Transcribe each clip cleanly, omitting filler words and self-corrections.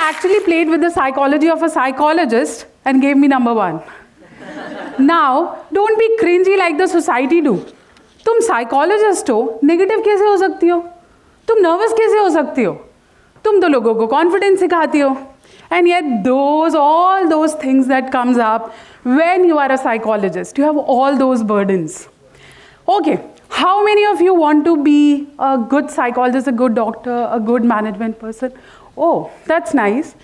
actually played with the psychology of a psychologist and gave me number 1. Now, don't be cringy like the society do. तुम psychologist हो, negative कैसे हो सकती हो? तुम nervous कैसे हो सकती हो? तुम तो लोगों को confidence सिखाती हो. And yet all those things that comes up when you are a psychologist, you have all those burdens. Okay, how many of you want to be a good psychologist, a good doctor, a good management person? Oh, that's nice.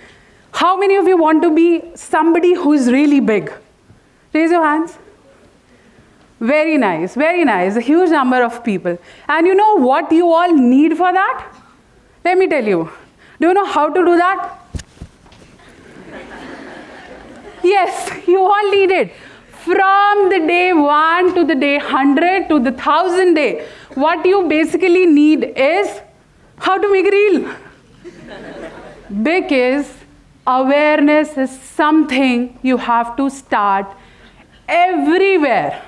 How many of you want to be somebody who is really big? Raise your hands. Very nice, very nice. A huge number of people. And you know what you all need for that? Let me tell you. Do you know how to do that? Yes, you all need it. From the day 1 to the day 100 to the 1000 day, what you basically need is how to make real. Because awareness is something you have to start everywhere.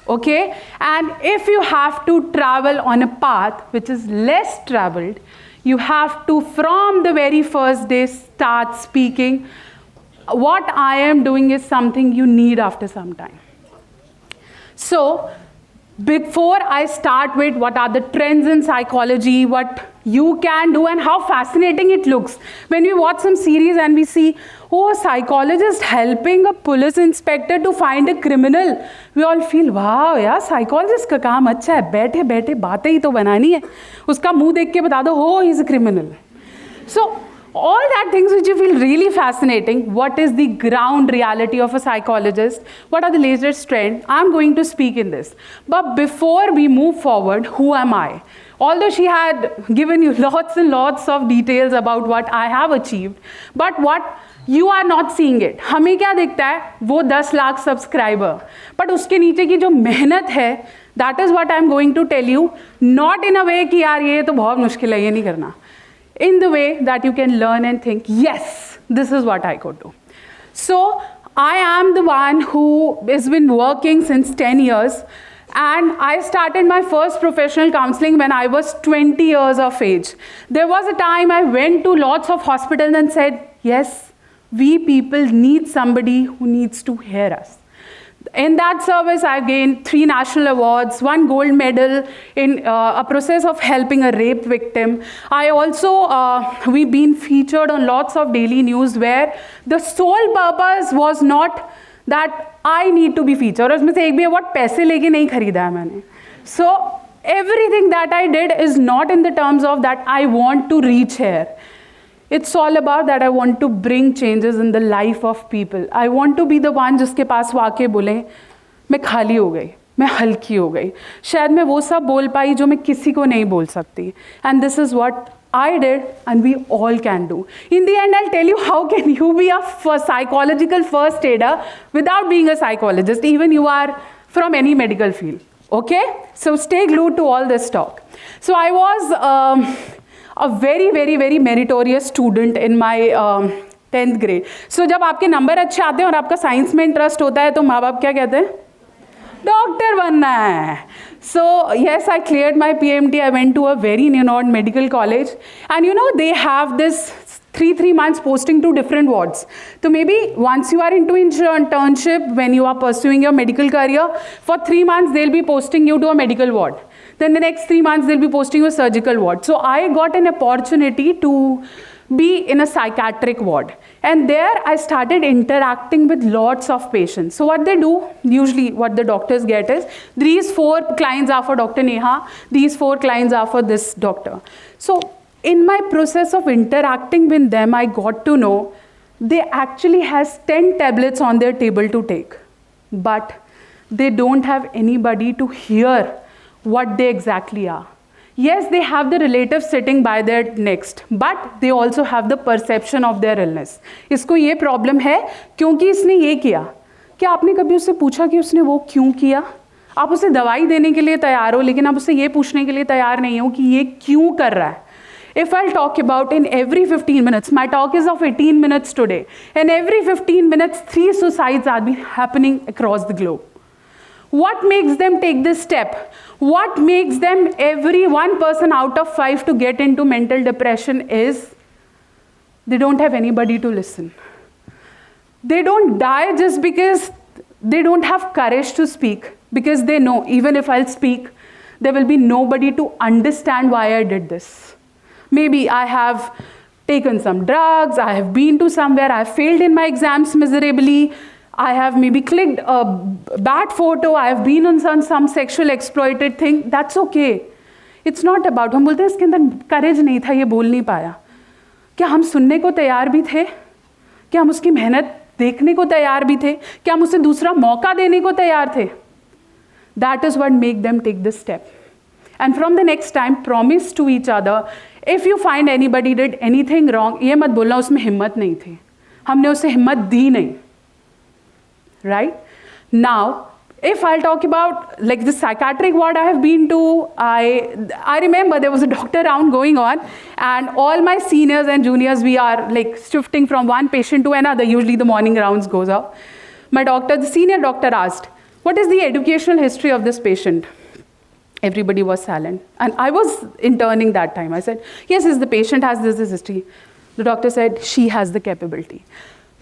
Okay? And if you have to travel on a path which is less traveled, you have to, from the very first day, start speaking. What I am doing is something you need after some time. So, before I start with what are the trends in psychology, what you can do and how fascinating it looks. When we watch some series and we see, oh, a psychologist helping a police inspector to find a criminal, we all feel, wow, yeah, psychologist का काम अच्छा है, बैठे बैठे बातें ही तो बनानी है, उसका मुंह देख के बता दो, oh, he's a criminal. So, all that things which you feel really fascinating, what is the ground reality of a psychologist, what are the latest trends, I'm going to speak in this. But before we move forward, who am I? Although she had given you lots and lots of details about what I have achieved, but what you are not seeing it. हमें क्या दिखता है? वो 10 lakh subscriber. But उसके नीचे की जो मेहनत है, that is what I'm going to tell you, not in a way कि यार ये तो बहुत मुश्किल है, ये नहीं करना. In the way that you can learn and think, yes, this is what I could do. So, I am the one who has been working since 10 years, and I started my first professional counseling when I was 20 years of age. There was a time I went to lots of hospitals and said, yes, we people need somebody who needs to hear us. In that service, I've gained 3 national awards, 1 gold medal in a process of helping a rape victim. I also, we've been featured on lots of daily news where the sole purpose was not that I need to be featured. उसमें से एक भी award पैसे लेके नहीं खरीदा है मैंने. So everything that I did is not in the terms of that I want to reach here. It's all about that I want to bring changes in the life of people. I want to be the one जिसके पास वाके बोले मैं खाली हो गई, मैं हल्की हो गई, शायद मैं वो सब बोल पाई जो मैं किसी को नहीं बोल सकती. And this is what I did and we all can do. In the end, I'll tell you how can you be a psychological first aider without being a psychologist, even you are from any medical field. Okay? So stay glued to all this talk. So I was a very, very, very meritorious student in my 10th grade. So जब आपके number अच्छे आते हैं और आपका science में interest होता है तो माँ बाप क्या कहते हैं? डॉक्टर बनना है. So yes, I cleared my PMT. I went to a very renowned medical college, and you know they have this 3 months posting to different wards. So maybe once you are into internship, when you are pursuing your medical career, for 3 months they'll be posting you to a medical ward. Then the next 3 months they'll be posting you a surgical ward. So I got an opportunity to be in a psychiatric ward. And there I started interacting with lots of patients. So what they do, usually what the doctors get is, these 4 clients are for Dr. Neha, these 4 clients are for this doctor. So in my process of interacting with them, I got to know they actually has 10 tablets on their table to take. But they don't have anybody to hear what they exactly are. Yes, they have the relative sitting by their next, but they also have the perception of their illness. इसको ये problem है क्योंकि इसने ये किया. क्या आपने कभी उससे पूछा कि उसने वो क्यों किया? आप उसे दवाई देने के लिए तैयार हो, लेकिन आप उससे ये पूछने के लिए तैयार नहीं हो कि ये क्यों कर रहा है. If I'll talk about in every 15 minutes, my talk is of 18 minutes today, and every 15 minutes, 3 suicides are happening across the globe. What makes them take this step? What makes them, every 1 person out of 5 to get into mental depression is they don't have anybody to listen. They don't die just because they don't have courage to speak, because they know even if I'll speak, there will be nobody to understand why I did this. Maybe I have taken some drugs, I have been to somewhere, I have failed in my exams miserably, I have maybe clicked a bad photo, I have been on some sexual exploited thing. That's okay. It's not about, हम बोलते हैं इसके अंदर करेज नहीं था, ये बोल नहीं पाया. क्या हम सुनने को तैयार भी थे? क्या हम उसकी मेहनत देखने को तैयार भी थे? क्या हम उसे दूसरा मौका देने को तैयार थे? That is what make them take this step. And from the next time, promise to each other, if you find anybody did anything wrong, ये मत बोलना उसमें हिम्मत नहीं थी. हमने उसे हिम्मत दी नहीं. Right? Now, if I'll talk about like the psychiatric ward I have been to, I remember there was a doctor round going on, and all my seniors and juniors, we are like shifting from one patient to another. Usually the morning rounds goes off. My doctor, the senior doctor asked, what is the educational history of this patient? Everybody was silent. And I was interning that time. I said, yes, the patient has this history. The doctor said, she has the capability.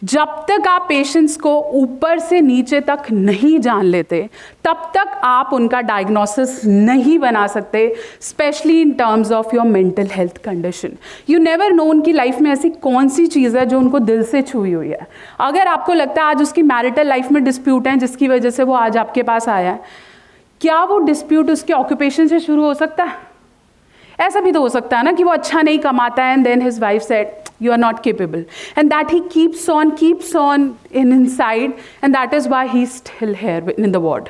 जब तक आप patients को ऊपर से नीचे तक नहीं जान लेते, तब तक आप उनका डायग्नोसिस नहीं बना सकते, specially in terms of your mental health condition. You never know उनकी लाइफ में ऐसी कौन सी चीज़ है जो उनको दिल से छुई हुई है. अगर आपको लगता है आज उसकी मैरिटल लाइफ में डिस्प्यूट है जिसकी वजह से वो आज आपके पास आया है, क्या वो डिस्प्यूट उसके ऑक्यूपेशन से शुरू हो सकता है? ऐसा भी तो हो सकता है ना कि वो अच्छा नहीं कमाता है, and then his wife said you are not capable, and that he keeps on in inside, and that is why he's still here in the ward.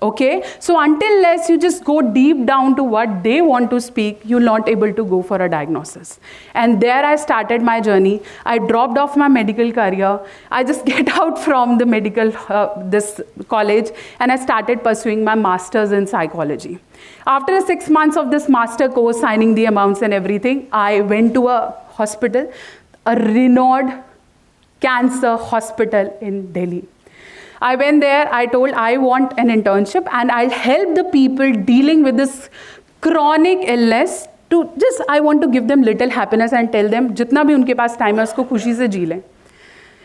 Okay, so unless you just go deep down to what they want to speak, you're not able to go for a diagnosis. And there I started my journey. I dropped off my medical career. I just get out from the medical this college, and I started pursuing my master's in psychology. After 6 months of this master course, signing the amounts and everything, I went to a hospital, a renowned cancer hospital in Delhi. I went there, I told I want an internship and I'll help the people dealing with this chronic illness to just, I want to give them little happiness and tell them जितना भी उनके पास time है उसको खुशी से जी लें.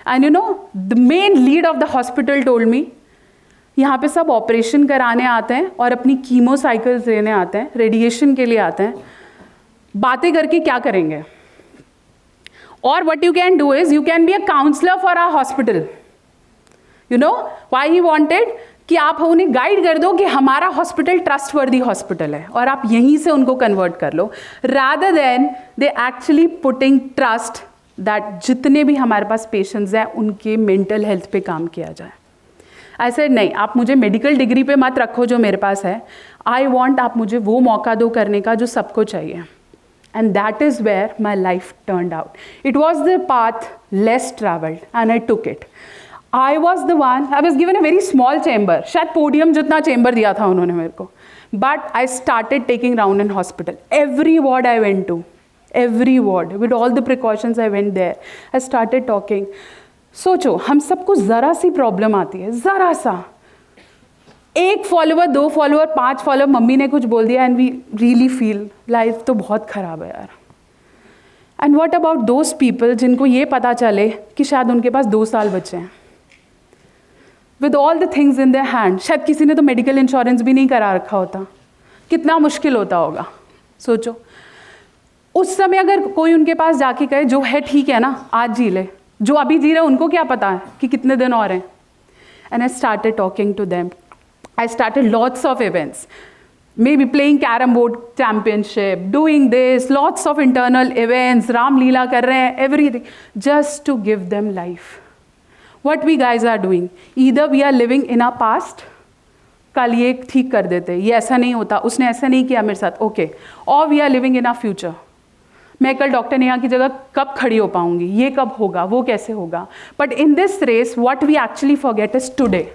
And you know, the main lead of the hospital told me, यहाँ पे सब ऑपरेशन कराने आते हैं और अपनी कीमो साइकिल्स लेने आते हैं, रेडिएशन के लिए आते हैं, बातें करके क्या करेंगे? Or what you can do is, you can be a counselor for our hospital. You know why he wanted? कि आप उन्हें गाइड कर दो कि हमारा हॉस्पिटल ट्रस्टवर्दी हॉस्पिटल है और आप यहीं से उनको कन्वर्ट कर लो, rather than they actually putting trust that जितने भी हमारे पास पेशेंट्स हैं उनके मेंटल हेल्थ पे काम किया जाए. I said नहीं, आप मुझे मेडिकल डिग्री पे मत रखो जो मेरे पास है, I want आप मुझे वो मौका दो करने का जो सबको चाहिए. And that is where my life turned out. It was the path less traveled and I took it. I was the one, I was given a very small chamber, शायद podium जितना chamber दिया था उन्होंने मेरे को. But I started taking round in hospital. Every ward I went to, every ward, with all the precautions I went there. I started talking. सोचो हम सबको ज़रा सी प्रॉब्लम आती है, ज़रा सा, एक फॉलोअर, 2 फॉलोअर, 5 फॉलोअर, मम्मी ने कुछ बोल दिया and we really feel life तो बहुत ख़राब है यार. And what about those people जिनको ये पता चले कि शायद उनके पास 2 साल बचे हैं, with all the things in their hand. शायद किसी ने तो मेडिकल इंश्योरेंस भी नहीं करा रखा होता, कितना मुश्किल होता होगा. सोचो उस समय अगर कोई उनके पास जाके कहे जो है ठीक है ना, आज जी ले, जो अभी जी रहे उनको क्या पता है कि कितने दिन और हैं. And I started talking to them. I started lots of events, maybe playing carom board championship, doing this, lots of internal events, Ram Leela kar rahe hain, everything, just to give them life. What we guys are doing, either we are living in our past, कल ये ठीक कर देते, ये ऐसा नहीं होता, उसने ऐसा नहीं किया मेरे साथ, okay, or we are living in our future. मैं कल डॉक्टर नेहा की जगह कब खड़ी हो पाऊंगी, ये कब होगा, वो कैसे होगा. But in this race, what we actually forget is today.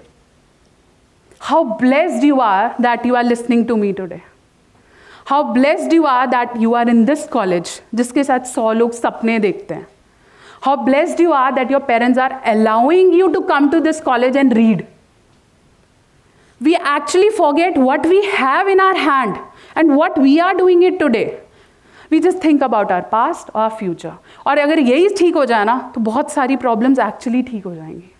How blessed you are that you are listening to me today. How blessed you are that you are in this college, जिसके साथ 100 लोग सपने देखते हैं. How blessed you are that your parents are allowing you to come to this college and read. We actually forget what we have in our hand and what we are doing it today. We just think about our past और future. और अगर यही ठीक हो जाए ना तो बहुत सारी प्रॉब्लम्स एक्चुअली ठीक हो जाएंगी.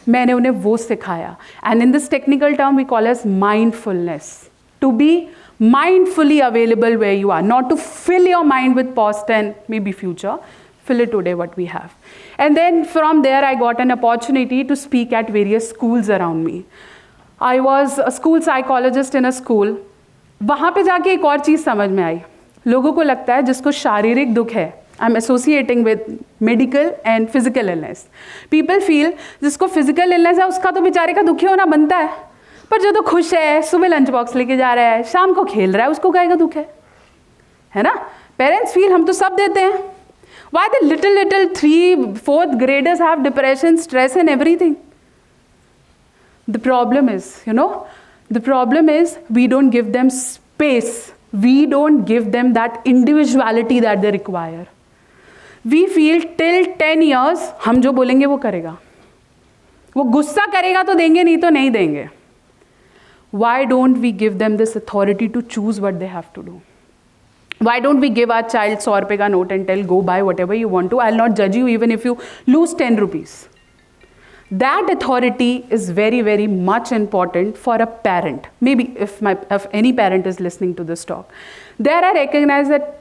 मैंने उन्हें वो सिखाया. And in this technical term we call as mindfulness. To be mindfully available where you are, not to fill your mind with past and maybe future. Fill it today what we have. And then from there I got an opportunity to speak at various schools around me. I was a school psychologist in a school. वहाँ पे जाके एक और चीज़ समझ में आई. लोगों को लगता है जिसको शारीरिक दुख है, I'm associating with medical and physical illness. People feel जिसको physical illness है उसका तो बेचारे का दुखी होना बनता है, पर जो तो खुश है, सुबह लंच बॉक्स लेके जा रहा है, शाम को खेल रहा है, उसको काहे का दुख है ना? पेरेंट्स फील हम तो सब देते हैं. Why the little 3, 4th graders have depression, stress and everything? The problem is we don't give them space. We don't give them that individuality that they require. We feel till 10 years हम जो बोलेंगे वो करेगा. वो गुस्सा करेगा तो देंगे, नहीं तो नहीं देंगे. Why don't we give them this authority to choose what they have to do? Why don't we give our child 100 रुपए का note and tell, go buy whatever you want to. I'll not judge you even if you lose 10 rupees. That authority is very, very much important for a parent. Maybe if any parent is listening to this talk. There I recognize that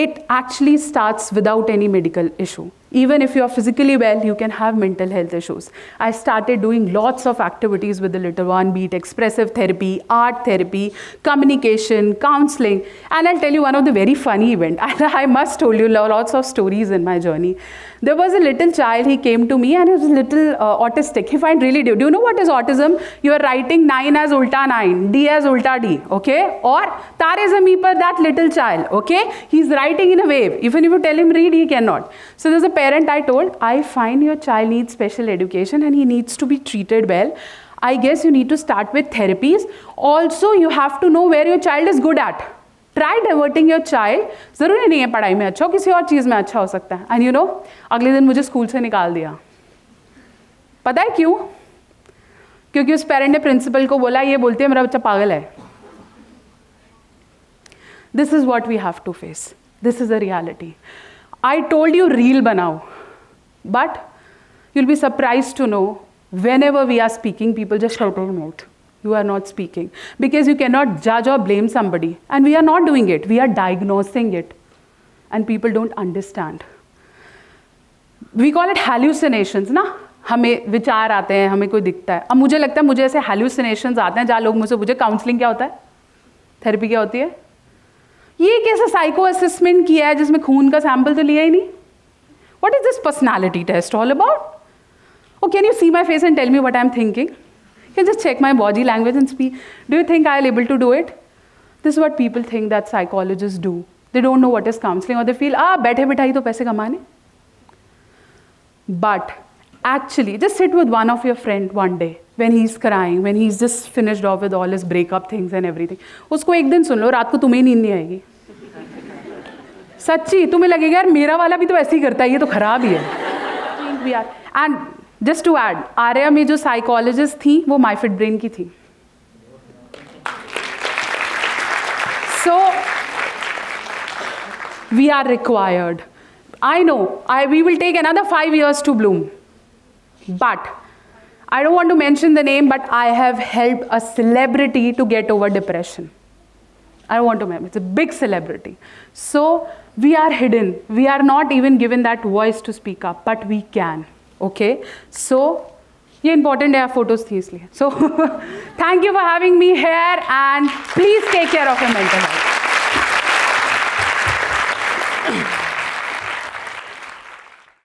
it actually starts without any medical issue. Even if you are physically well, you can have mental health issues. I started doing lots of activities with the little one, be it expressive therapy, art therapy, communication, counseling. And I'll tell you one of the very funny events. I must tell you lots of stories in my journey. There was a little child, he came to me and he was a little autistic. He find really do you know what is autism? You are writing 9 as ulta 9, D as ulta D, okay? Or Tare Zameen Par, that little child, okay? He's writing in a wave. Even if you tell him read, he cannot. So there's a parent I told, I find your child needs special education and he needs to be treated well. I guess you need to start with therapies. Also, you have to know where your child is good at. Try diverting your child. ज़रूरी नहीं है पढ़ाई में अच्छा हो, किसी और चीज़ में अच्छा हो सकता है. And you know, अगले दिन मुझे स्कूल से निकाल दिया. पता है क्यों? क्योंकि उस पेरेंट ने प्रिंसिपल को बोला, ये बोलती है मेरा बच्चा पागल है. This is what we have to face. This is a reality. I told you reel banao, but you'll be surprised to know whenever we are speaking, people just shout our mouth. You are not speaking because you cannot judge or blame somebody, and we are not doing it. We are diagnosing it, and people don't understand. We call it hallucinations, ना? हमें विचार आते हैं, हमें कोई दिखता है. अब मुझे लगता है मुझे ऐसे hallucinations आते हैं जहाँ लोग मुझसे पूछे काउंसलिंग क्या होता है, थेरेपी क्या होती है. ये कैसे साइको असेसमेंट किया है जिसमें खून का सैंपल तो लिया ही नहीं. What is this personality test all about? Oh, can you see my face and tell me what I'm thinking? Can you just check my body language and speak? Do you think I'll able to do it? This is what people think that psychologists do. They don't know what is counseling, or they feel, बैठे बिठाई तो पैसे कमाने. But actually, just sit with one of your friend one day when he's crying, when he's just finished off with all his breakup things and everything. उसको एक दिन सुन लो, रात को तुम्हें नींद नहीं आएगी. सच्ची तुम्हें लगेगा यार मेरा वाला भी तो ऐसे ही करता है, ये तो खराब ही है. And just to add, Arya में जो साइकोलॉजिस्ट थी वो माइफिट ब्रेन की थी. So we are required. I know we will take another 5 years to bloom, but I don't want to mention the name, but I have helped a celebrity to get over depression. I don't want to mention, it's a big celebrity. So we are hidden. We are not even given that voice to speak up, but we can. Okay? So ये important है, photos थी इसलिए. So thank you for having me here, and please take care of your mental health.